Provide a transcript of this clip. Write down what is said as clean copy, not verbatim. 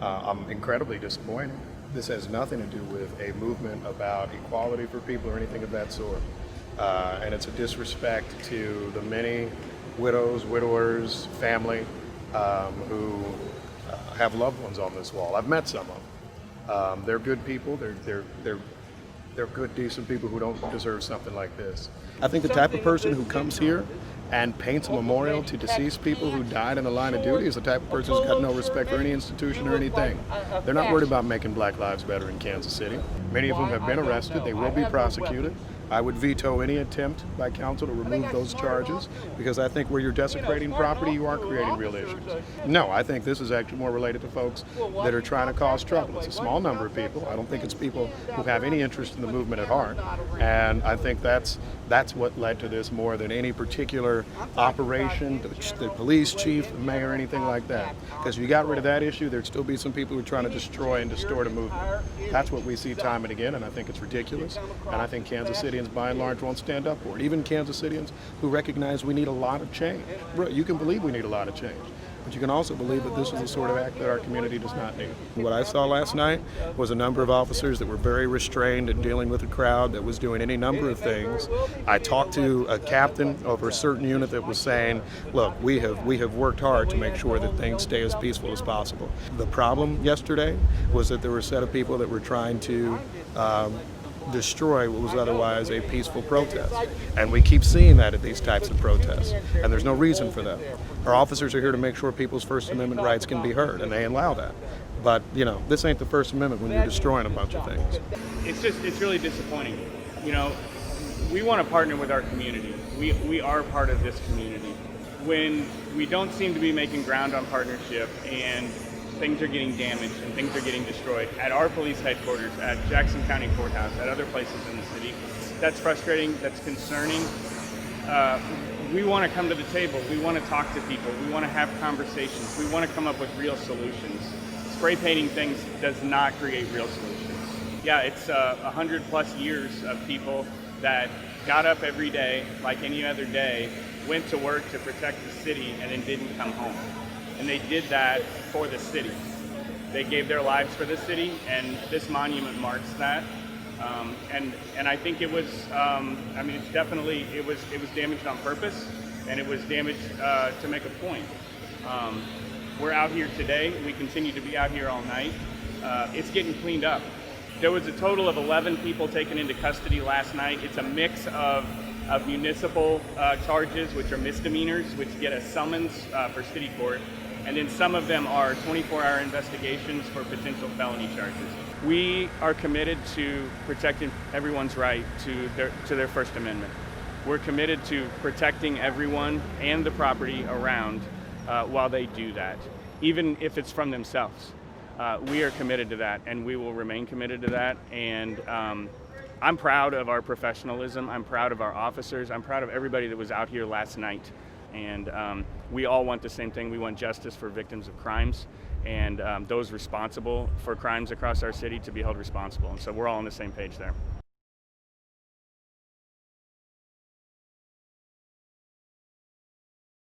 I'm incredibly disappointed. This has nothing to do with a movement about equality for people or anything of that sort. And it's a disrespect to the many widows, widowers, family who have loved ones on this wall. I've met some of them. They're good people. They're good, decent people who don't deserve something like this. I think the type of person who comes here and paints a memorial to deceased people who died in the line of duty is the type of person who's got no respect for any institution or anything. They're not worried about making black lives better in Kansas City. Many of them have been arrested. They will be prosecuted. I would veto any attempt by council to remove those charges because I think where you're desecrating property, you are creating real issues. No, I think this is actually more related to folks that are trying to cause trouble. It's a small number of people. I don't think it's people who have any interest in the movement at heart. And I think that's what led to this more than any particular operation, the police chief, the mayor, anything like that. Because if you got rid of that issue, there'd still be some people who are trying to destroy and distort a movement. That's what we see time and again, and I think it's ridiculous. And I think Kansas Cityans, by and large, won't stand up for it. Even Kansas Cityans who recognize we need a lot of change. You can believe we need a lot of change, but you can also believe that this is the sort of act that our community does not need. What I saw last night was a number of officers that were very restrained in dealing with a crowd that was doing any number of things. I talked to a captain of a certain unit that was saying, look, we have worked hard to make sure that things stay as peaceful as possible. The problem yesterday was that there were a set of people that were trying to destroy what was otherwise a peaceful protest. And we keep seeing that at these types of protests. And there's no reason for that. Our officers are here to make sure people's First Amendment rights can be heard, and they allow that. But, this ain't the First Amendment when you're destroying a bunch of things. It's really disappointing. We want to partner with our community. We are part of this community. When we don't seem to be making ground on partnership and things are getting damaged and things are getting destroyed at our police headquarters, at Jackson County Courthouse, at other places in the city, that's frustrating, that's concerning. We want to come to the table. We want to talk to people. We want to have conversations. We want to come up with real solutions. Spray painting things does not create real solutions. Yeah, it's 100+ years of people that got up every day like any other day, went to work to protect the city, and then didn't come home. And they did that for the city. They gave their lives for the city, and this monument marks that. And I think it was, it's definitely, it was damaged on purpose, and it was damaged to make a point. We're out here today. We continue to be out here all night. It's getting cleaned up. There was a total of 11 people taken into custody last night. It's a mix of municipal charges, which are misdemeanors, which get a summons for city court. And then some of them are 24-hour investigations for potential felony charges. We are committed to protecting everyone's right to their First Amendment. We're committed to protecting everyone and the property around while they do that, even if it's from themselves. We are committed to that, and we will remain committed to that. And I'm proud of our professionalism. I'm proud of our officers. I'm proud of everybody that was out here last night. And we all want the same thing. We want justice for victims of crimes, and those responsible for crimes across our city to be held responsible. And so we're all on the same page there.